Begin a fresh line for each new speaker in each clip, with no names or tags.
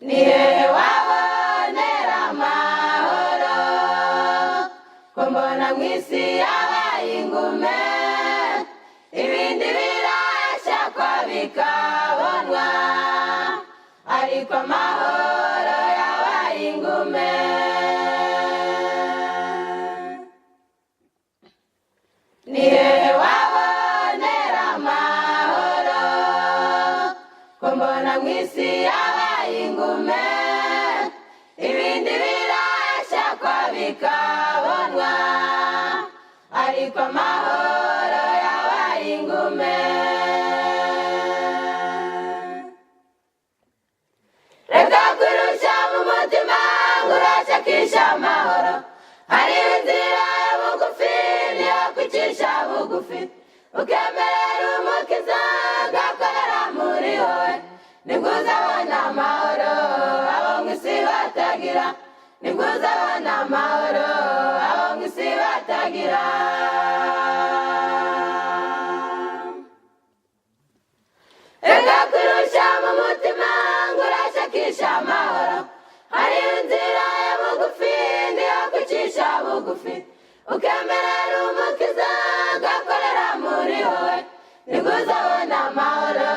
ni hehe wabonera amahoro ko mbona mu isi yabaye ingume ibindi birashakwa bikabonwa ariko amahoro yabaye ingume ni hehe wabonera amahoro ko mbona mu isi yabaye ingume ibindi birashakwa bikabonwa ariko amahoro yabaye ingume reka kurusha mu mutima ngo urashakisha amahoro hari inzira ya bugufi niyo kwicisha bugufi ukemerera umukiza agakorera muri wowe nibwo uzabona amahoro abo mu isi batagira nibwo uzabona amahoro abo mu isi batagira reka kurusha mu mutima ngo urashakisha amahoro hari inzira ya bugufi niyo kwicisha bugufi ukemerera umukiza agakorera muri wowe nibwo uzabona amahoro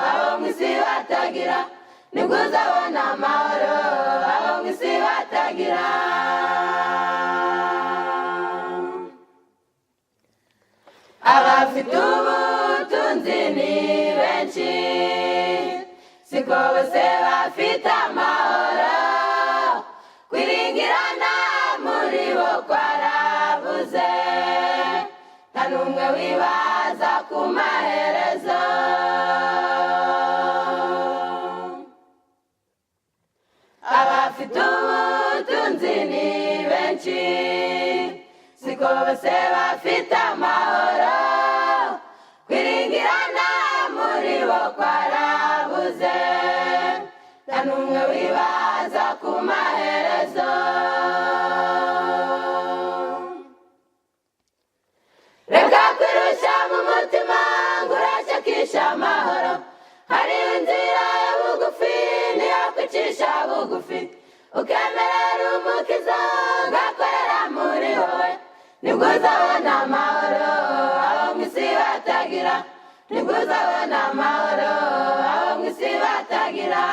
abo mu isi batagira nibwo uzabona amahoro abo mu isi batagira abafite ubutunzi ni benshi siko bose bafite amahoro kwiringirana muri bo kwarabuze nta n'umwe wibaza ku maherezo abafite ubutunzi ni benshi siko bose bafite amahoro kwiringirana muri bo kwarabuze nta n'umwe wibaza ku maherezo reka kwirusha mu mutima ngo urashakisha amahoro hari inzira ya bugufi niyo kwicisha bugufi ukemerera umukiza agakorera muri wowe nibwo uzabona amahoro abo mu isi batagira nibwo uzabona amahoro abo mu isi batagira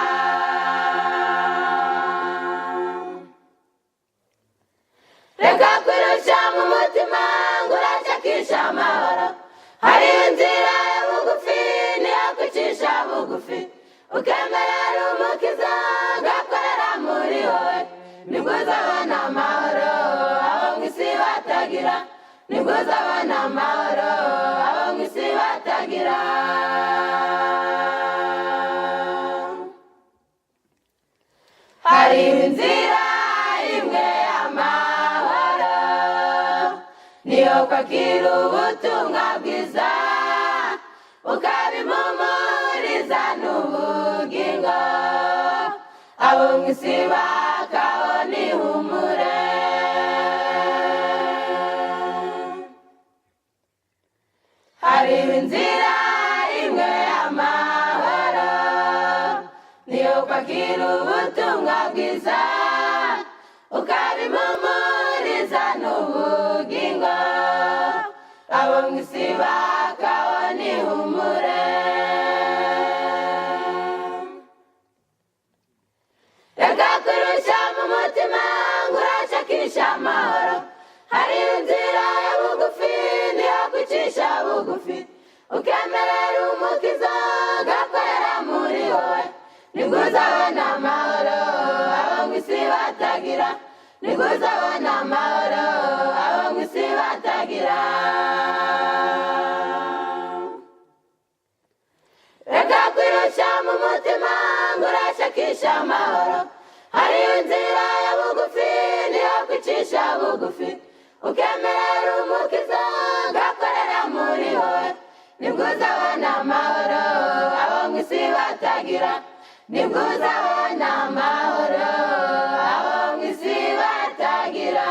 reka kwirusha mu mutima ngo urashakisha amahoro hari inzira ya bugufi niyo kwicisha bugufi ukemerera umukiza agakorera muri wowe nibwo uzabona amahoro abo mu isi batagira nibwo uzabona amahoro abo mu isi batagira hari inzira imwe y'amahoro niyo kwakira ubutumwa bwiza ukabimumuriza n'ubugingo abo mu isi bakabona ihumure hari inzira imwe y'amahoro niyo kwakira ubutumwa bwiza ukabimumuriza n'ubugingo abo mu isi bakabona ihumure reka kurusha mu mutima ngo urashakisha amahoro hari inzira ya bugufi niyo kwicisha bugufi ukemerera umukiza agakorera muri wowe nibwo uzabona amahoro abo mu isi batagira nibwo uzabona amahoro abo mu isi batagira reka kwirusha mu mutima ngo urashakisha amahoro hari inzira ya bugufi niyo kwicisha bugufi ukemerera umukiza agakorera muri wowe nibwo uzabona amahoro abo mu isi batagira nibwo uzabona amahoro abo mu isi batagira